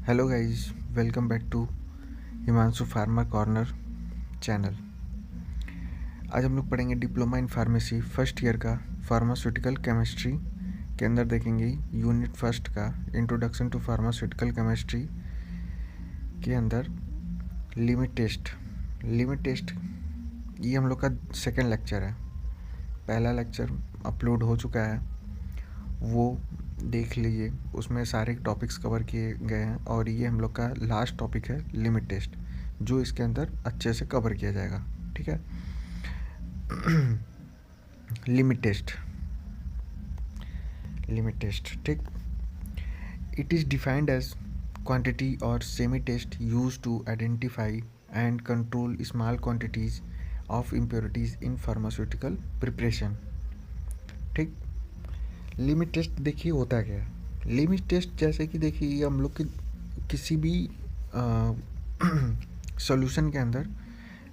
Hello guys, welcome back to Himanshu pharma corner channel. आज हम लोग पढ़ेंगे diploma in pharmacy first year का फार्मास्यूटिकल केमिस्ट्री के अंदर देखेंगे यूनिट फर्स्ट का इंट्रोडक्शन टू फार्मास्यूटिकल केमिस्ट्री के अंदर लिमिट टेस्ट ये हम लोग का सेकेंड लेक्चर है। पहला लेक्चर अपलोड हो चुका है, वो देख लीजिए, उसमें सारे टॉपिक्स कवर किए गए हैं और ये हम लोग का लास्ट टॉपिक है लिमिट टेस्ट, जो इसके अंदर अच्छे से कवर किया जाएगा। ठीक है। लिमिट टेस्ट ठीक। It is defined as quantity और semi test use to identify and control small quantities of impurities in pharmaceutical preparation. ठीक। लिमिट टेस्ट देखिए होता क्या है। लिमिट टेस्ट जैसे कि देखिए हम लोग के किसी भी सॉल्यूशन के अंदर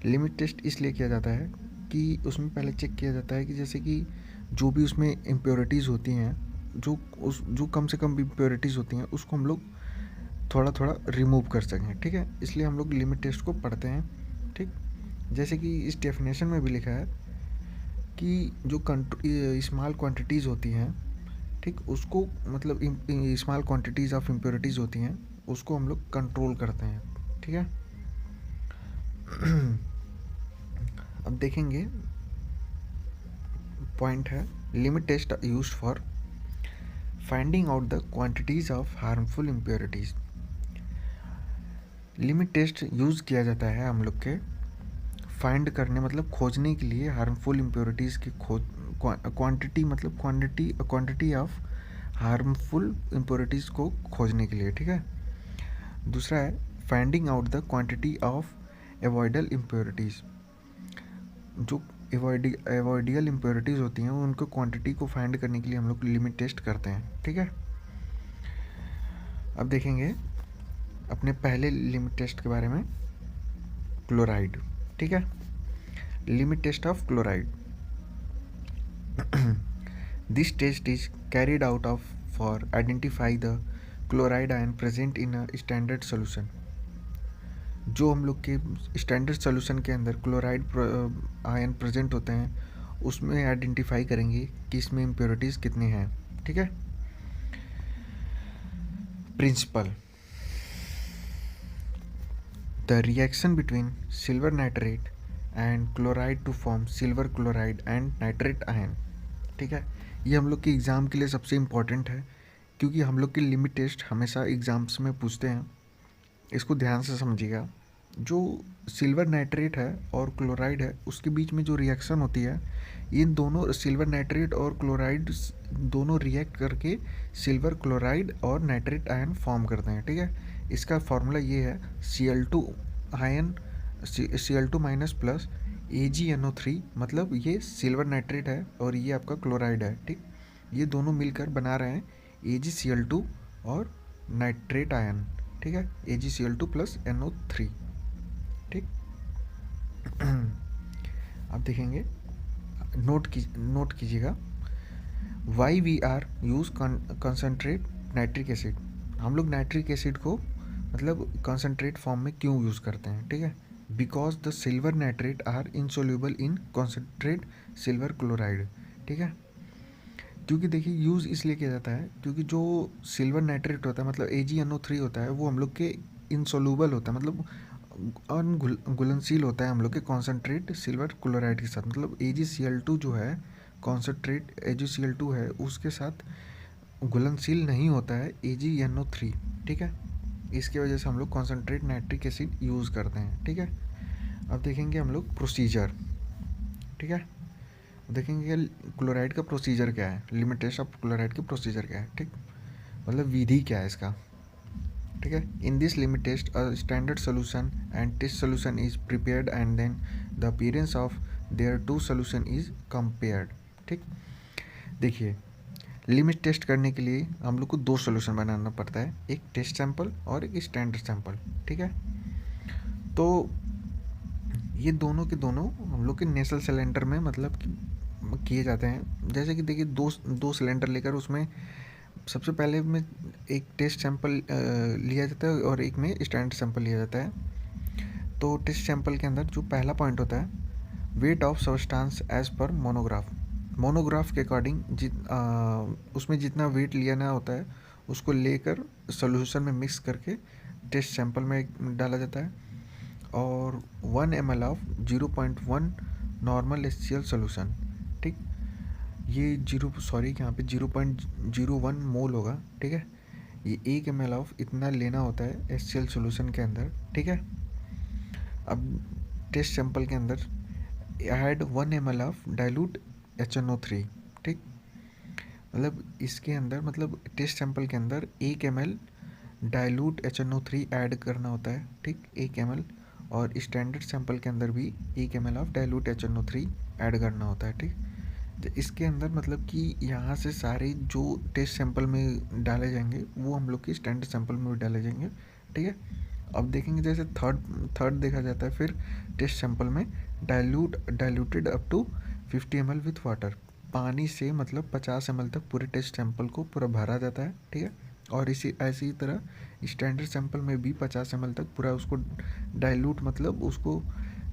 लिमिट टेस्ट इसलिए किया जाता है कि उसमें पहले चेक किया जाता है कि जैसे कि जो भी उसमें इम्प्योरिटीज़ होती हैं, जो कम से कम इम्प्योरिटीज़ होती हैं उसको हम लोग थोड़ा थोड़ा रिमूव कर सकें। ठीक है, इसलिए हम लोग लिमिट टेस्ट को पढ़ते हैं। ठीक। जैसे कि इस डेफिनेशन में भी लिखा है कि जो स्मॉल क्वांटिटीज़ होती हैं, ठीक, उसको मतलब स्मॉल क्वांटिटीज़ ऑफ इम्प्योरिटीज़ होती हैं, उसको हम लोग कंट्रोल करते हैं। ठीक है। अब देखेंगे, पॉइंट है limit test used for finding out the quantities of harmful impurities. Limit test use किया जाता है हम लोग के फाइंड करने, मतलब खोजने के लिए हार्मफुल इम्प्योरिटीज़ की खोज, क्वांटिटी मतलब क्वांटिटी ऑफ हार्मफुल इम्प्योरिटीज़ को खोजने के लिए। ठीक है। दूसरा है finding out the quantity of avoidable impurities. जो एवॉइडियल इम्प्योरिटीज़ होती हैं उनको क्वांटिटी को फाइंड करने के लिए हम लोग लिमिट टेस्ट करते हैं। ठीक है। अब देखेंगे अपने पहले लिमिट टेस्ट के बारे में, क्लोराइड। ठीक है। Limit test of chloride. This test is carried out of for identify the chloride ion present in a standard solution. जो हम लोग के स्टैंडर्ड सोल्यूशन के अंदर क्लोराइड आयन प्रेजेंट होते हैं, उसमें आइडेंटिफाई करेंगे कि इसमें इम्प्योरिटीज़ कितनी हैं। ठीक है। Principle, the reaction between silver nitrate and chloride to form silver chloride and nitrate ion. ठीक है। ये हम लोग के एग्ज़ाम के लिए सबसे इम्पॉर्टेंट है, क्योंकि हम लोग के लिमिट टेस्ट हमेशा एग्ज़ाम्स में पूछते हैं। इसको ध्यान से समझिएगा। जो सिल्वर नाइट्रेट है और क्लोराइड है, उसके बीच में जो रिएक्शन होती है, इन दोनों सिल्वर नाइट्रेट और क्लोराइड दोनों रिएक्ट करके सिल्वर क्लोराइड और नाइट्रेट आयन फॉर्म करते हैं। ठीक है। इसका फॉर्मूला ये है Cl2 ion, Cl2 minus plus AgNO3, मतलब ये सिल्वर नाइट्रेट है और ये आपका क्लोराइड है। ठीक। ये दोनों मिलकर बना रहे हैं AgCl2 और नाइट्रेट आयन। ठीक है, AgCl2 प्लस NO3। ठीक। अब देखेंगे, नोट कीजिएगा, why we are use concentrate nitric acid. हम लोग नाइट्रिक एसिड को मतलब कंसनट्रेट फॉर्म में क्यों यूज़ करते हैं। ठीक है, because the silver nitrate are insoluble in concentrate silver chloride. ठीक है, क्योंकि देखिए यूज़ इसलिए किया जाता है क्योंकि जो सिल्वर नाइट्रेट होता है मतलब AgNO3 होता है, वो हम लोग के इनसोल्यूबल होता है, मतलब घुलनशील होता है हम लोग के कॉन्सेंट्रेट सिल्वर क्लोराइड के साथ। मतलब AgCl2 जो है, कॉन्सेंट्रेट AgCl2 है, उसके साथ घुलनशील नहीं होता है AgNO3। ठीक है, इसकी वजह से हम लोग कॉन्सेंट्रेट नाइट्रिक एसिड यूज़ करते हैं। ठीक है। अब देखेंगे हम लोग प्रोसीजर। ठीक है, देखेंगे क्लोराइड का प्रोसीजर क्या है, लिमिट टेस्ट ऑफ क्लोराइड की प्रोसीजर क्या है। ठीक, मतलब विधि क्या है इसका। ठीक है, in this limit test a standard solution and test solution is prepared and then the appearance of their two solution is compared. ठीक, देखिए लिमिट टेस्ट करने के लिए हम लोग को दो सोल्यूशन बनाना पड़ता है, एक टेस्ट सैंपल और एक स्टैंडर्ड सैंपल। ठीक है, तो ये दोनों के दोनों हम लोग के नेसल सिलेंडर में मतलब किए जाते हैं। जैसे कि देखिए दो सिलेंडर लेकर उसमें सबसे पहले में एक टेस्ट सैंपल लिया जाता है और एक में स्टैंडर्ड सैंपल लिया जाता है। तो टेस्ट सैंपल के अंदर जो पहला पॉइंट होता है, weight of substance as per monograph. Monograph के अकॉर्डिंग उसमें जितना वेट लिया होता है उसको लेकर सोल्यूशन में मिक्स करके टेस्ट सैंपल में डाला जाता है। और 1 ml of 0.1 normal HCl solution, ठीक। ये यहाँ पे 0.01 मोल होगा, ठीक है। ये 1 ml ऑफ इतना लेना होता है HCl सोल्यूशन के अंदर, ठीक है। अब टेस्ट सैंपल के अंदर add 1 ml of dilute HNO3, ठीक। मतलब इसके अंदर मतलब टेस्ट सैंपल के अंदर 1 ml डाइल्यूट HNO3 ऐड करना होता है, ठीक, 1 ml। और स्टैंडर्ड सैंपल के अंदर भी 1 ml of dilute HNO3 add करना होता है, ठीक। तो इसके अंदर मतलब कि यहाँ से सारे जो टेस्ट सैंपल में डाले जाएंगे वो हम लोग की स्टैंडर्ड सैंपल में भी डाले जाएंगे, ठीक है। अब देखेंगे जैसे थर्ड देखा जाता है फिर टेस्ट सैंपल में diluted up to 50 ml with water. पानी से मतलब 50 ml तक पूरे टेस्ट सैंपल को पूरा भरा जाता है, ठीक है। और ऐसी तरह स्टैंडर्ड सैंपल में भी 50 ml तक पूरा उसको डाइल्यूट मतलब उसको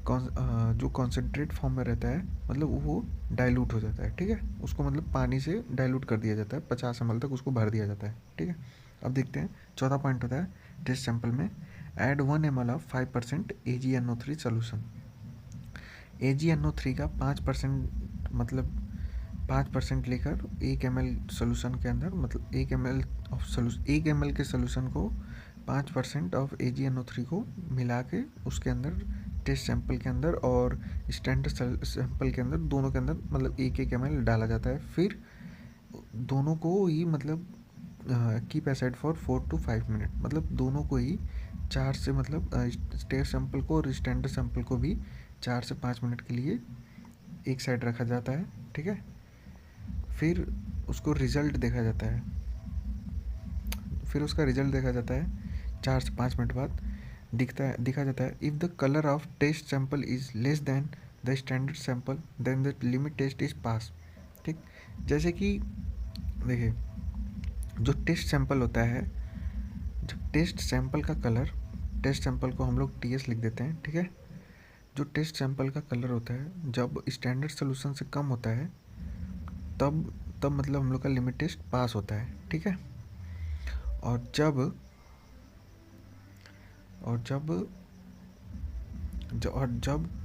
जो कॉन्सेंट्रेट फॉर्म में रहता है मतलब वो डाइल्यूट हो जाता है, ठीक है। उसको मतलब पानी से डाइल्यूट कर दिया जाता है, 50 ml तक उसको भर दिया जाता है, ठीक है। अब देखते हैं चौथा पॉइंट होता है टेस्ट सैंपल में add 1 ml of 5% AgNO3 solution. AgNO3 का 5% मतलब 5% लेकर 1 ml सोल्यूशन के अंदर मतलब 1 ml ऑफ सोल्यूशन 1 ml के सोल्यूशन को 5% ऑफ AgNO3 को मिला के उसके अंदर टेस्ट सैंपल के अंदर और स्टैंडर्ड सैंपल के अंदर दोनों के अंदर मतलब 1 ml डाला जाता है। फिर दोनों को ही मतलब keep aside for 4 to 5 minute, मतलब दोनों को ही 4 से मतलब टेस्ट सैंपल को और स्टैंडर्ड सैंपल को भी 4 से 5 मिनट के लिए एक साइड रखा जाता है, ठीक है। फिर उसको रिज़ल्ट देखा जाता है, फिर उसका रिज़ल्ट देखा जाता है 4 से 5 मिनट बाद दिखा जाता है। If the colour of test sample is less than the standard sample then the limit test is pass, ठीक। जैसे कि देखिए जो टेस्ट सैंपल होता है, जो टेस्ट सैंपल का कलर, टेस्ट सैंपल को हम लोग TS लिख देते हैं, ठीक है। जो टेस्ट सैंपल का कलर होता है जब स्टैंडर्ड सोल्यूशन से कम होता है तब मतलब हम लोग का लिमिट टेस्ट पास होता है, ठीक है। और जब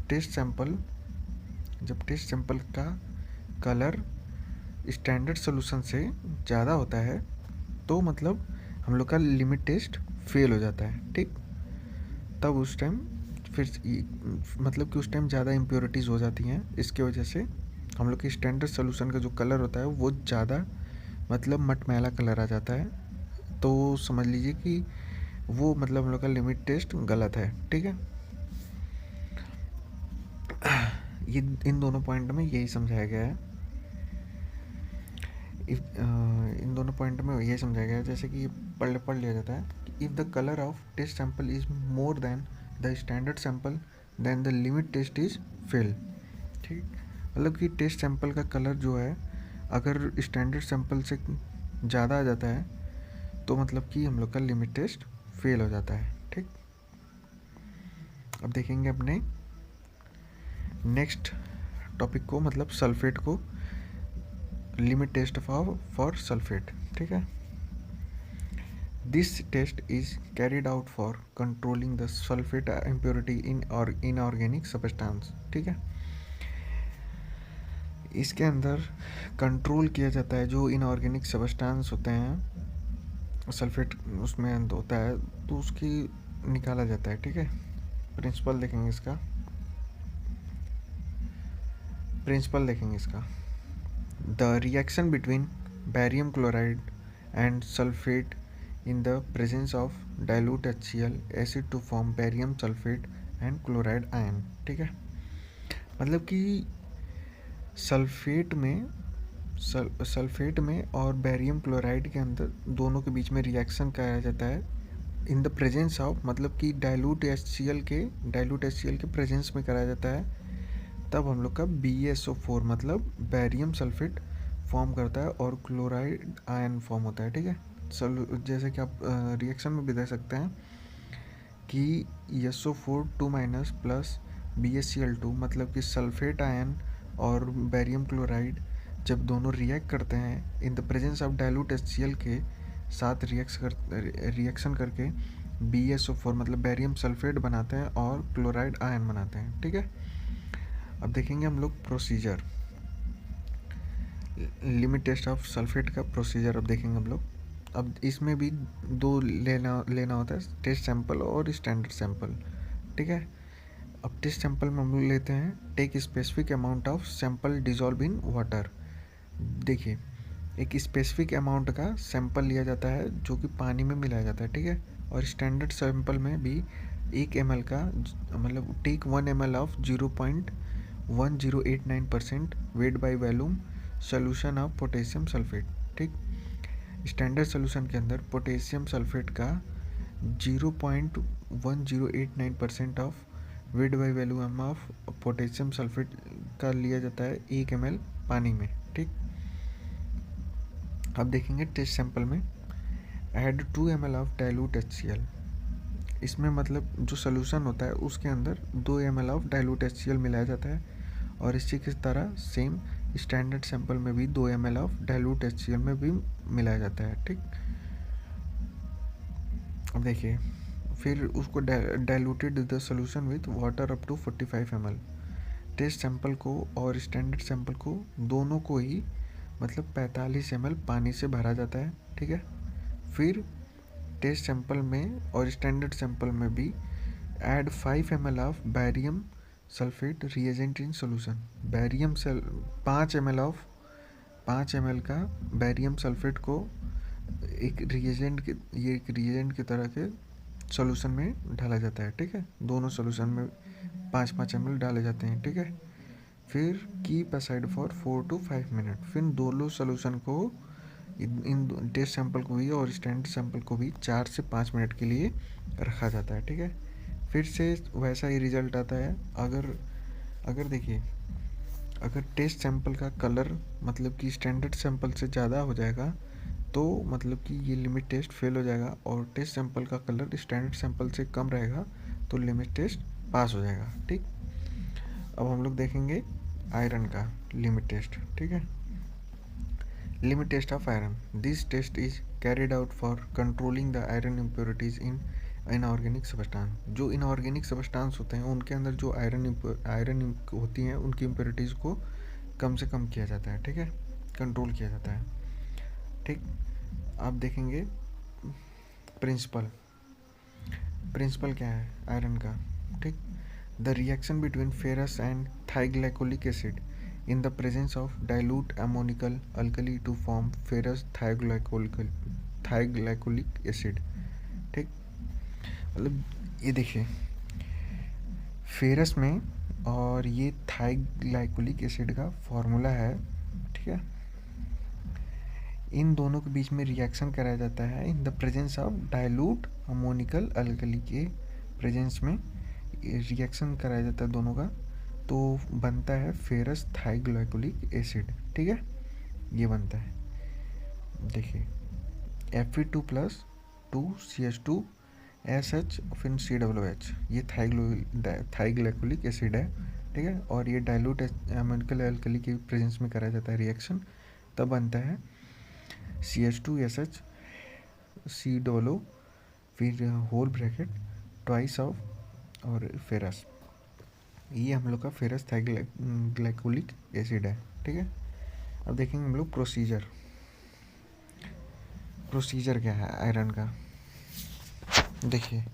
टेस्ट सैंपल का कलर स्टैंडर्ड सोल्यूशन से ज़्यादा होता है तो मतलब हम लोग का लिमिट टेस्ट फेल हो जाता है, ठीक। तब उस टाइम फिर मतलब कि उस टाइम ज़्यादा इम्प्योरिटीज़ हो जाती हैं, इसके वजह से हम लोग के स्टैंडर्ड सोल्यूशन का जो कलर होता है वो ज़्यादा मतलब मटमैला कलर आ जाता है। तो समझ लीजिए कि वो मतलब हम लोग का लिमिट टेस्ट गलत है, ठीक है। ये इन दोनों पॉइंट में यही समझाया गया है। इन दोनों पॉइंट में यही समझाया गया है जैसे कि पढ़ लिया जाता है कि if the colour of test sample is more than the standard sample then the limit test is fail, ठीक। मतलब कि टेस्ट सैंपल का कलर जो है अगर स्टैंडर्ड सैंपल से ज़्यादा आ जाता है तो मतलब कि हम लोग का लिमिट टेस्ट फेल हो जाता है, ठीक। अब देखेंगे अपने नेक्स्ट टॉपिक को मतलब सल्फेट को, लिमिट टेस्ट फॉर सल्फेट, ठीक है। This test is carried out for controlling the sulphate impurity in inorganic substance, ठीक है। इसके अंदर कंट्रोल किया जाता है जो इनऑर्गेनिक सब्सटेंस होते हैं, सल्फेट उसमें होता है तो उसकी निकाला जाता है, ठीक है। प्रिंसिपल देखेंगे इसका the reaction between barium chloride and sulphate in the presence of dilute HCl acid to form barium sulfate and chloride ion, ठीक है। मतलब कि सल्फेट में और बैरियम क्लोराइड के अंदर दोनों के बीच में रिएक्शन कराया जाता है इन द प्रेजेंस ऑफ मतलब कि डाइल्यूट HCl के प्रेजेंस में कराया जाता है। तब हम लोग का BaSO4 मतलब बैरियम सल्फेट फॉर्म करता है और क्लोराइड आयन फॉर्म होता है, ठीक है। जैसे कि आप रिएक्शन में भी देख सकते हैं कि SO4 2 माइनस प्लस BaCl2 मतलब कि सल्फेट आयन और बेरियम क्लोराइड जब दोनों रिएक्ट करते हैं इन the presence of dilute HCl के साथ रिएक्शन करके BaSO4 मतलब बेरियम सल्फेट बनाते हैं और क्लोराइड आयन बनाते हैं, ठीक है। अब देखेंगे हम लोग procedure, limit test of sulphate का प्रोसीजर अब देखेंगे हम लोग। अब इसमें भी दो लेना होता है, टेस्ट सैंपल और स्टैंडर्ड सैंपल, ठीक है। अब टेस्ट सैंपल में हम लोग लेते हैं take specific amount of sample dissolve in water. देखिए, एक स्पेसिफिक अमाउंट का सैंपल लिया जाता है जो कि पानी में मिलाया जाता है, ठीक है। और स्टैंडर्ड सैंपल में भी 1 ml का मतलब take 1 ml of 0.1089% weight by volume solution of potassium sulphate, ठीक। स्टैंडर्ड सोल्यूशन के अंदर पोटेशियम सल्फेट का 0.1089% of weight by volume of potassium sulphate का लिया जाता है 1 ml पानी में, ठीक। अब देखेंगे टेस्ट सैंपल में add 2 ml of dilute HCl। इसमें मतलब जो सोल्यूशन होता है उसके अंदर 2 ml ऑफ डाइल्यूट HCl मिलाया जाता है और इसी की तरह सेम स्टैंडर्ड सैंपल में भी 2 ml ऑफ डाइल्यूट HCl में भी मिलाया जाता है, ठीक। अब देखिए, फिर उसको diluted the solution with water up to 45 ml। Test sample को और स्टैंडर्ड सैंपल को दोनों को ही मतलब 45 ml पानी से भरा जाता है, ठीक है। फिर टेस्ट सैंपल में और स्टैंडर्ड सैंपल में भी add 5 ml of barium sulphate reagent in solution. 5 ml का बैरियम सल्फेट को एक रिएजेंट की तरह के सॉल्यूशन में डाला जाता है, ठीक है। दोनों सॉल्यूशन में 5-5 ml डाले जाते हैं, ठीक है। फिर keep aside for 4 to 5 minute. फिर दोनों सॉल्यूशन को इन टेस्ट सैंपल को भी और स्टैंडर्ड सैंपल को भी 4 से 5 मिनट के लिए रखा जाता है, ठीक है। फिर से वैसा ही रिजल्ट आता है। अगर देखिए, अगर टेस्ट सैंपल का कलर मतलब कि स्टैंडर्ड सैंपल से ज़्यादा हो जाएगा तो मतलब कि ये लिमिट टेस्ट फेल हो जाएगा, और टेस्ट सैंपल का कलर स्टैंडर्ड सैंपल से कम रहेगा तो लिमिट टेस्ट पास हो जाएगा, ठीक। अब हम लोग देखेंगे आयरन का लिमिट टेस्ट, ठीक है। Limit test of iron, this test is carried out for controlling the iron impurities in inorganic substance. जो इनऑर्गेनिक सब्सटेंस होते हैं उनके अंदर जो आयरन होती हैं उनकी इम्प्योरिटीज़ को कम से कम किया जाता है, ठीक है, कंट्रोल किया जाता है, ठीक। आप देखेंगे प्रिंसिपल क्या है आयरन का, ठीक। The reaction between ferrous and thioglycolic acid in the presence of dilute ammoniacal alkali to form ferrous thioglycolic acid, ठीक। मतलब ये देखिए, फेरस में और ये थाइग्लाइकोलिक एसिड का फॉर्मूला है, ठीक है। इन दोनों के बीच में रिएक्शन कराया जाता है इन the presence of dilute ammoniacal alkali के प्रेजेंस में रिएक्शन कराया जाता है दोनों का, तो बनता है फेरस थाइग्लाइकोलिक एसिड, ठीक है। ये बनता है, देखिए Fe2 प्लस 2CH2SH फिर COOH, ये थाइग्लाइकोलिक एसिड है, ठीक है। और ये डाइल्यूट अमोनिकल अल्कली के प्रेजेंस में कराया जाता है रिएक्शन, तब बनता है CH2SH COO फिर होल ब्रैकेट ट्वाइस ऑफ और फेरस। ये हम लोग का फेरस थाइग्लाइकोलिक एसिड है, ठीक है। अब देखेंगे हम लोग प्रोसीजर क्या है आयरन का। देखिए,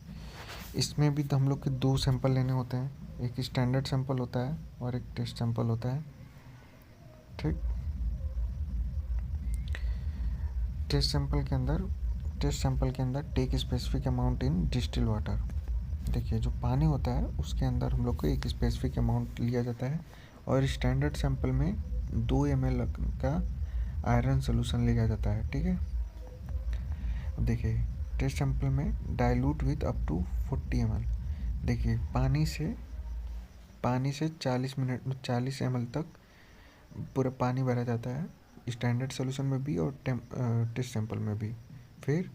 इसमें भी तो हम लोग के 2 सैंपल लेने होते हैं, एक स्टैंडर्ड सैंपल होता है और एक टेस्ट सैंपल होता है, ठीक। टेस्ट सैंपल के अंदर take specific amount in distil water. देखिए, जो पानी होता है उसके अंदर हम लोग को एक स्पेसिफिक अमाउंट लिया जाता है, और स्टैंडर्ड सैंपल में 2 ml का आयरन सोल्यूशन लिया जाता है, ठीक है। अब देखिए, टेस्ट सैंपल में dilute with up to 40 ml। देखिए, पानी से 40 ml तक पूरा पानी भरा जाता है स्टैंडर्ड सोल्यूशन में भी और टेस्ट सैंपल में भी। फिर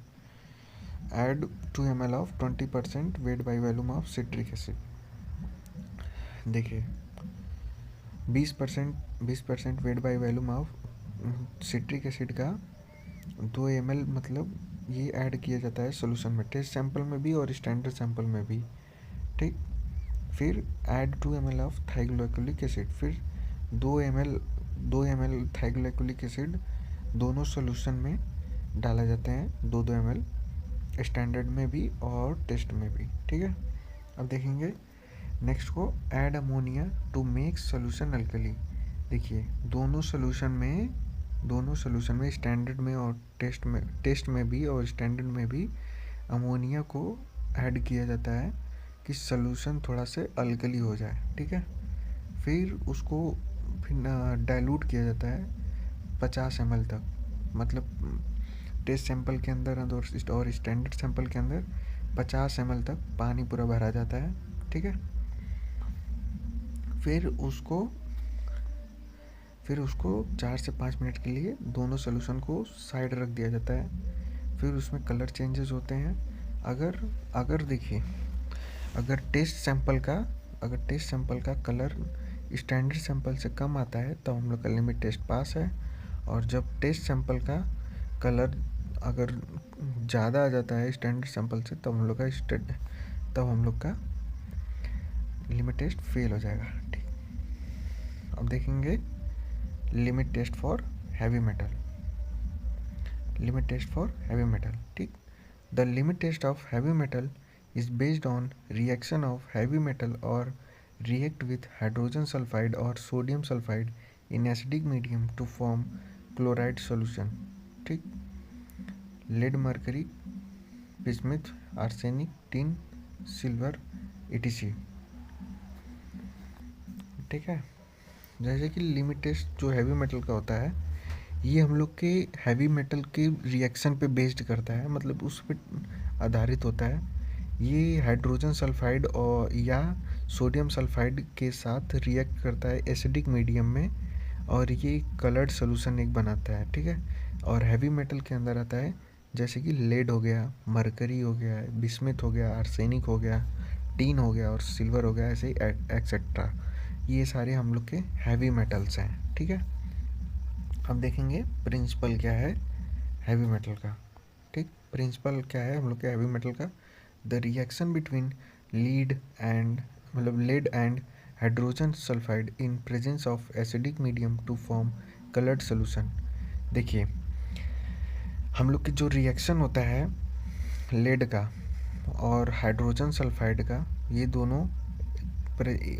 add 2 ml of 20% wait by volume of citric acid. देखिए 20% wait by volume of citric acid का 2 ml मतलब ये ऐड किया जाता है सोल्यूशन में, टेस्ट सैंपल में भी और स्टैंडर्ड सैंपल में भी, ठीक। फिर ऐड 2 ml ऑफ थाइग्लिसराइड एसिड। फिर 2 ml थाइग्लिसराइड एसिड दोनों सोल्यूशन में डाला जाते हैं, 2 ml स्टैंडर्ड में भी और टेस्ट में भी, ठीक है। अब देखेंगे नेक्स्ट को, add ammonia to make solution alkali. देखिए दोनों सोल्यूशन में स्टैंडर्ड में और टेस्ट में भी और स्टैंडर्ड में भी अमोनिया को ऐड किया जाता है कि सोल्यूशन थोड़ा से अल्कली हो जाए, ठीक है। फिर उसको डाइल्यूट किया जाता है 50 ml तक, मतलब टेस्ट सैंपल के अंदर और स्टैंडर्ड सैंपल के अंदर 50 ml तक पानी पूरा भरा जाता है, ठीक है। फिर उसको 4 से 5 मिनट के लिए दोनों सोल्यूशन को साइड रख दिया जाता है। फिर उसमें कलर चेंजेस होते हैं। अगर देखिए अगर टेस्ट सैंपल का कलर स्टैंडर्ड सैंपल से कम आता है तो हम लोग का लिमिट टेस्ट पास है, और जब टेस्ट सैंपल का कलर अगर ज़्यादा आ जाता है स्टैंडर्ड सैंपल से तब हम लोग का लिमिट टेस्ट फेल हो जाएगा, ठीक। अब देखेंगे limit test for heavy metal. ठीक। The limit test of heavy metal is based on reaction of heavy metal or react with hydrogen sulfide or sodium sulfide in acidic medium to form chloride solution, ठीक। lead, mercury, bismuth, arsenic, tin, silver etc, ठीक है। जैसे कि limit test जो heavy metal का होता है ये हम लोग के हैवी मेटल के रिएक्शन पे बेस्ड करता है, मतलब उस पर आधारित होता है। ये हाइड्रोजन सल्फाइड और या सोडियम सल्फाइड के साथ रिएक्ट करता है एसिडिक मीडियम में, और ये कलर्ड सोल्यूशन एक बनाता है, ठीक है। और हैवी मेटल के अंदर आता है जैसे कि लेड हो गया, मरकरी हो गया, बिस्मिथ हो गया, आर्सेनिक हो गया, टीन हो गया और सिल्वर हो गया, ऐसे ही एक्सेट्रा। ये सारे हम लोग के हैवी मेटल्स हैं, ठीक है। अब देखेंगे प्रिंसिपल क्या है हैवी मेटल का, ठीक। प्रिंसिपल क्या है हम लोग के हैवी मेटल का, the reaction between lead and hydrogen sulphide in presence of acidic medium to form coloured solution. देखिए हम लोग के जो रिएक्शन होता है लेड का और हाइड्रोजन सल्फाइड का, ये दोनों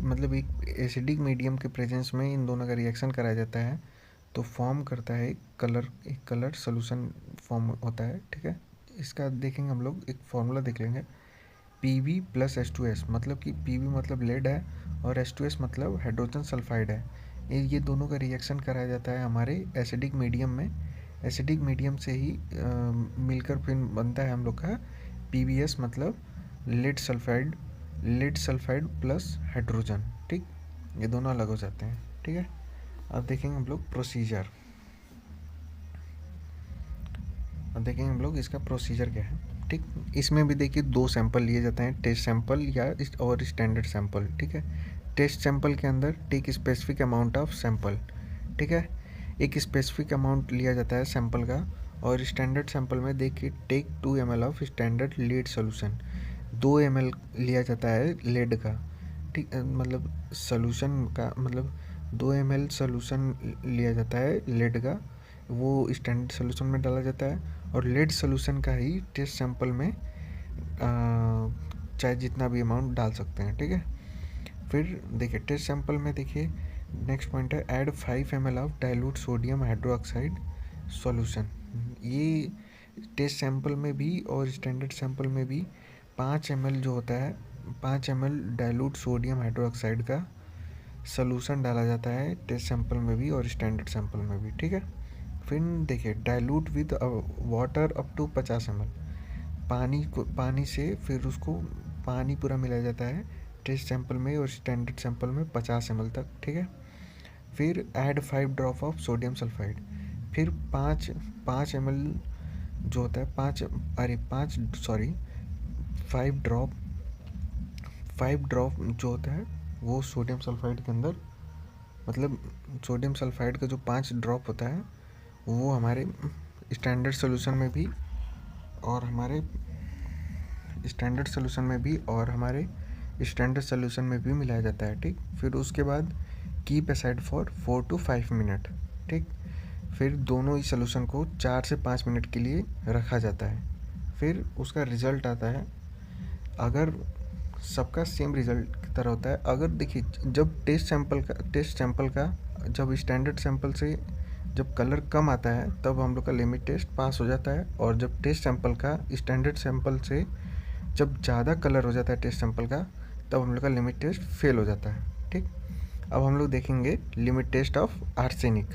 मतलब एक एसिडिक मीडियम के प्रेजेंस में इन दोनों का रिएक्शन कराया जाता है तो फॉर्म करता है एक कलर सोल्यूशन फॉर्म होता है, ठीक है। इसका देखेंगे हम लोग एक फॉर्मूला देख लेंगे, Pb प्लस H2S, मतलब कि Pb मतलब लेड है और H2S मतलब हाइड्रोजन सल्फाइड है। ये दोनों का रिएक्शन कराया जाता है हमारे एसिडिक मीडियम में। एसिडिक मीडियम से ही मिलकर फिर बनता है हम लोग का PbS, मतलब लेड सल्फाइड प्लस हाइड्रोजन, ठीक। ये दोनों अलग हो जाते हैं, ठीक है। अब देखेंगे हम लोग प्रोसीजर। इसका प्रोसीजर क्या है, ठीक। इसमें भी देखिए 2 सैंपल लिए जाते हैं, टेस्ट सैंपल और स्टैंडर्ड सैंपल, ठीक है। टेस्ट सैंपल के अंदर take specific amount of sample, ठीक है। एक स्पेसिफिक अमाउंट लिया जाता है सैंपल का, और स्टैंडर्ड सैंपल में देखिए take 2 ml of standard lead solution, 2 ml लिया जाता है लेड का, ठीक। मतलब सोल्यूशन का मतलब 2 ml सोल्यूशन लिया जाता है लेड का, वो स्टैंडर्ड सोल्यूशन में डाला जाता है, और लेड सोल्यूशन का ही टेस्ट सैंपल में चाहे जितना भी अमाउंट डाल सकते हैं, ठीक है। फिर देखिए टेस्ट सैंपल में देखिए नेक्स्ट पॉइंट है, add 5 ml of dilute sodium hydroxide solution. ये टेस्ट सैंपल में भी और स्टैंडर्ड सैंपल में भी 5 ml जो होता है, 5 ml डाइल्यूट सोडियम हाइड्रोक्साइड का सॉल्यूशन डाला जाता है टेस्ट सैंपल में भी और स्टैंडर्ड सैंपल में भी, ठीक है। फिर देखिए dilute with water up to 50 ml, पानी से फिर उसको पानी पूरा मिलाया जाता है टेस्ट सैंपल में और स्टैंडर्ड सैंपल में 50 ml तक, ठीक है। फिर add 5 drop of sodium sulphide, फिर 5 ml जो होता है 5 ड्रॉप 5 ड्रॉप जो होता है वो सोडियम सल्फाइड के अंदर, मतलब सोडियम सल्फाइड का जो 5 ड्रॉप होता है वो हमारे स्टैंडर्ड सोल्यूशन में भी और हमारे स्टैंडर्ड सोल्यूशन में भी मिलाया जाता है। ठीक, फिर उसके बाद keep aside for 4 to 5 minute. ठीक, फिर दोनों ही सोल्यूशन को 4 से 5 मिनट के लिए रखा जाता है। फिर उसका रिज़ल्ट आता है। अगर सबका सेम रिज़ल्ट की तरह होता है, अगर देखिए जब टेस्ट सैंपल का जब स्टैंडर्ड सैंपल से जब कलर कम आता है तब हम लोग का लिमिट टेस्ट पास हो जाता है, और जब टेस्ट सैंपल का स्टैंडर्ड सैंपल से जब ज़्यादा कलर हो जाता है टेस्ट सैंपल का, तब हम लोग का लिमिट टेस्ट फेल हो जाता है। ठीक, अब हम लोग देखेंगे limit test of arsenic.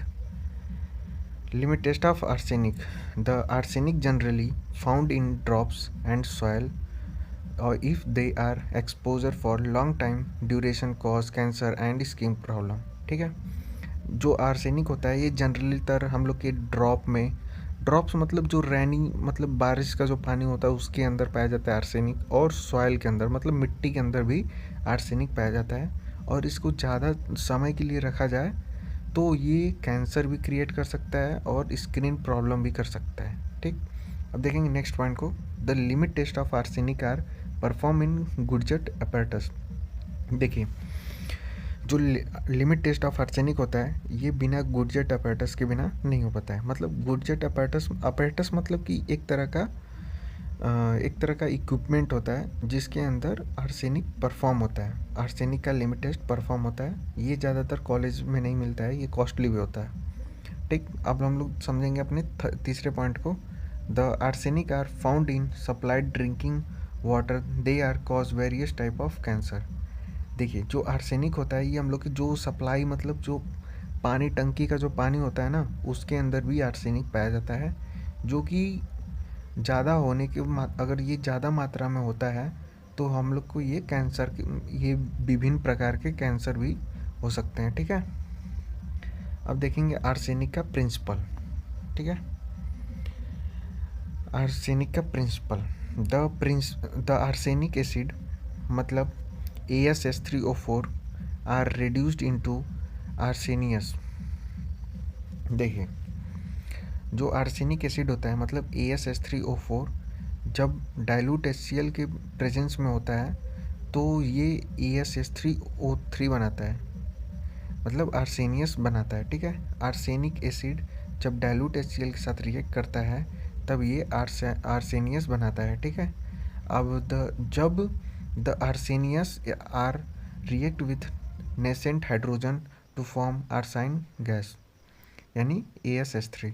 Limit test of arsenic. The arsenic generally found in drops and soil और if they are exposure for long time duration cause cancer and skin problem. ठीक है, जो आर्सेनिक होता है ये जनरली तर हम लोग के ड्रॉप्स मतलब जो रैनी मतलब बारिश का जो पानी होता है उसके अंदर पाया जाता है आर्सेनिक, और सॉइल के अंदर मतलब मिट्टी के अंदर भी आर्सेनिक पाया जाता है। और इसको ज़्यादा समय के लिए रखा जाए तो ये कैंसर भी क्रिएट कर सकता है और स्किन प्रॉब्लम भी कर सकता है। ठीक, अब देखेंगे नेक्स्ट पॉइंट को। The limit test of arsenic are perform in Gutzeit apparatus. देखिए जो लिमिट टेस्ट ऑफ आर्सेनिक होता है ये बिना गुडजेट अपैरेटस के बिना नहीं हो पाता है। मतलब गुडजेट अपैरेटस मतलब कि एक तरह का इक्विपमेंट होता है जिसके अंदर आर्सेनिक परफॉर्म होता है, आर्सेनिक का लिमिट टेस्ट परफॉर्म होता है। ये ज़्यादातर कॉलेज में नहीं मिलता है, ये कॉस्टली भी होता है। ठीक, अब हम लोग समझेंगे अपने तीसरे पॉइंट को। The arsenic are found in supplied drinking water, they are cause various type of cancer. देखिए जो आर्सेनिक होता है ये हम लोग की जो सप्लाई मतलब जो पानी टंकी का जो पानी होता है ना उसके अंदर भी आर्सेनिक पाया जाता है, जो कि ज़्यादा होने के अगर ये ज़्यादा मात्रा में होता है तो हम लोग को ये विभिन्न प्रकार के कैंसर भी हो सकते हैं। ठीक है, अब देखेंगे आर्सेनिक का प्रिंसिपल। ठीक है, आर्सेनिक का प्रिंसिपल। द आर्सेनिक एसिड मतलब AsH3O4 आर reduced into आर्सेनियस। देखिए जो आर्सेनिक एसिड होता है मतलब AsH3O4 जब डाइल्यूट HCl के प्रेजेंस में होता है तो ये AsH3O3 बनाता है, मतलब आर्सेनियस बनाता है। ठीक है, आर्सेनिक एसिड जब डाइल्यूट HCl के साथ रिएक्ट करता है तब ये आर्सेनियस बनाता है। ठीक है, अब जब the arsenious are react with nascent hydrogen to form arsine gas, यानी AsH3।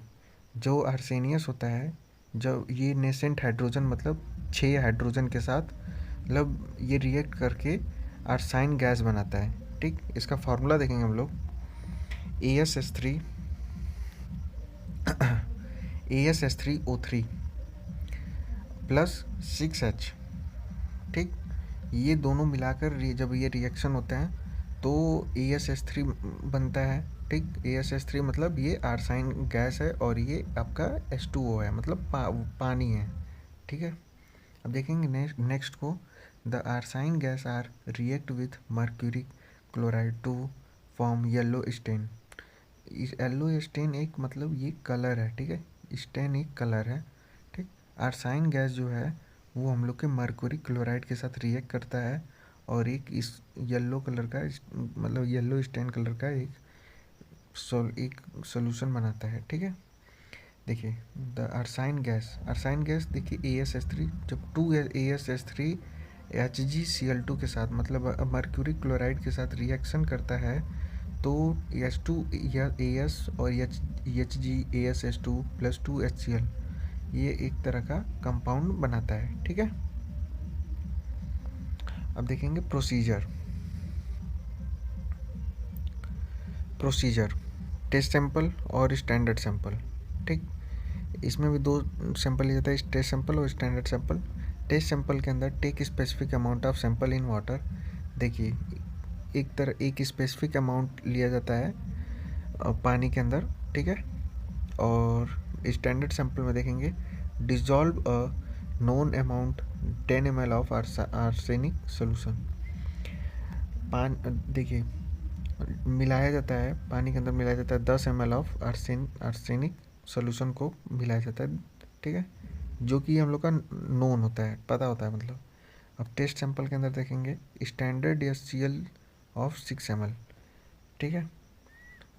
जो आर्सेनियस होता है जब ये नेसेंट हाइड्रोजन मतलब 6 हाइड्रोजन के साथ मतलब ये रिएक्ट करके आर्साइन गैस बनाता है। ठीक, इसका फार्मूला देखेंगे हम लोग। AsH3O3 plus 6H। ठीक, ये दोनों मिलाकर जब ये रिएक्शन होते हैं तो AsH3 बनता है। ठीक, AsH3 मतलब ये आर्साइन गैस है और ये आपका H2O है मतलब पानी है। ठीक है, अब देखेंगे नेक्स्ट को। The arsine gas are react with mercury chloride to form yellow stain. Yellow stain एक मतलब ये कलर है। ठीक है, स्टेन एक कलर है। ठीक, आर्साइन गैस जो है वो हम लोग के मर्क्यूरी क्लोराइड के साथ रिएक्ट करता है और एक इस येलो कलर का मतलब येलो स्टेन कलर का एक सोल्यूशन बनाता है। ठीक है, देखिए द आर्साइन गैस देखिए AsH3 जब 2 AsH3 HgCl2 के साथ मतलब मर्क्यूरी क्लोराइड के साथ रिएक्शन करता है तो H2 या AS और Hg AsH2 प्लस 2HCl ये एक तरह का कंपाउंड बनाता है। ठीक है, अब देखेंगे प्रोसीजर टेस्ट सैंपल और स्टैंडर्ड सैंपल। ठीक, इसमें भी 2 सैंपल लिया जाता है, टेस्ट सैंपल और स्टैंडर्ड सैंपल। टेस्ट सैंपल के अंदर take specific amount of sample in water. देखिए एक स्पेसिफिक अमाउंट लिया जाता है पानी के अंदर। ठीक है, और स्टैंडर्ड सैंपल में देखेंगे dissolve a known amount 10 ml of arsenic solution. देखिए मिलाया जाता है, पानी के अंदर मिलाया जाता है 10 ml ऑफ आर्सेनिक सोल्यूशन को मिलाया जाता है, ठीक है, जो कि हम लोग का नोन होता है, पता होता है मतलब। अब टेस्ट सैंपल के अंदर देखेंगे स्टैंडर्ड HCl ऑफ 6 ml, ठीक है,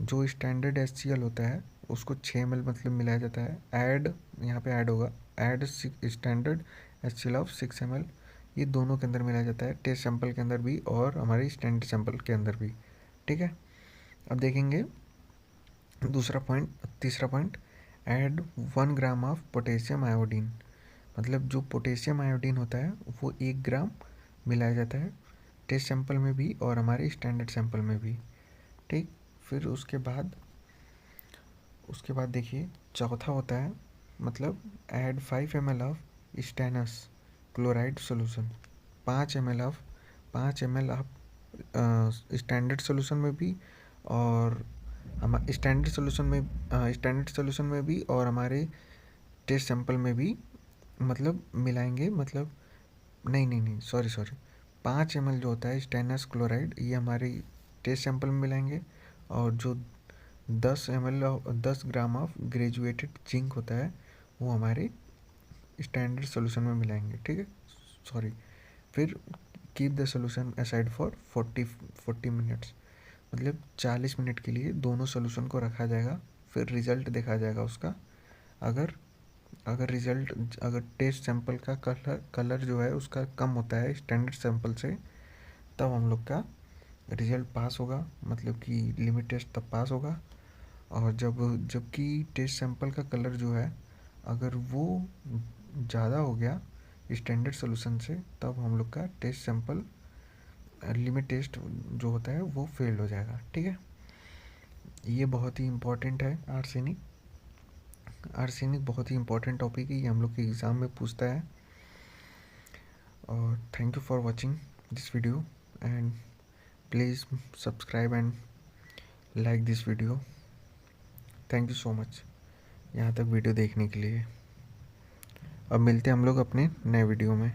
जो स्टैंडर्ड HCl होता है उसको 6 ml मतलब मिलाया जाता है। ऐड, यहाँ पे ऐड होगा, add standard HCl of 6 ml, ये दोनों के अंदर मिलाया जाता है, टेस्ट सैंपल के अंदर भी और हमारे स्टैंडर्ड सैंपल के अंदर भी, ठीक है। अब देखेंगे दूसरा पॉइंट, तीसरा point, add 1 gram of potassium iodine, मतलब जो पोटेशियम आयोडीन होता है वो 1 ग्राम मिलाया जाता है टेस्ट सैंपल में भी और हमारे स्टैंडर्ड सैंपल में भी, ठीक। फिर उसके बाद देखिए चौथा होता है मतलब add 5 ml of stannous chloride solution, 5 ml of standard solution में भी और स्टैंडर्ड सोल्यूशन में भी और हमारे टेस्ट सैंपल में भी मतलब मिलाएंगे, मतलब नहीं सॉरी 5 ml जो होता है स्टेनस क्लोराइड ये हमारे टेस्ट सैंपल में मिलाएंगे और जो 10 ग्राम ऑफ ग्रेजुएटेड जिंक होता है वो हमारे स्टैंडर्ड सोल्यूशन में मिलाएंगे, ठीक है, सॉरी। फिर keep the solution aside for 40 minutes, मतलब 40 मिनट के लिए दोनों सोल्यूशन को रखा जाएगा, फिर रिजल्ट देखा जाएगा उसका। अगर अगर टेस्ट सैंपल का कलर जो है उसका कम होता है स्टैंडर्ड सैंपल से, तब हम लोग का रिजल्ट पास होगा, मतलब कि लिमिट टेस्ट तब पास होगा। और जबकि टेस्ट सैंपल का कलर जो है अगर वो ज़्यादा हो गया स्टैंडर्ड सोल्यूशन से, तब हम लोग का टेस्ट सैंपल लिमिट टेस्ट जो होता है वो फेल हो जाएगा, ठीक है। ये बहुत ही इम्पोर्टेंट है आर्सेनिक बहुत ही इम्पोर्टेंट टॉपिक है, ये हम लोग के एग्ज़ाम में पूछता है। और thank you for watching this video and please subscribe and like this video. Thank you so much यहाँ तक वीडियो देखने के लिए। अब मिलते हैं हम लोग अपने नए वीडियो में।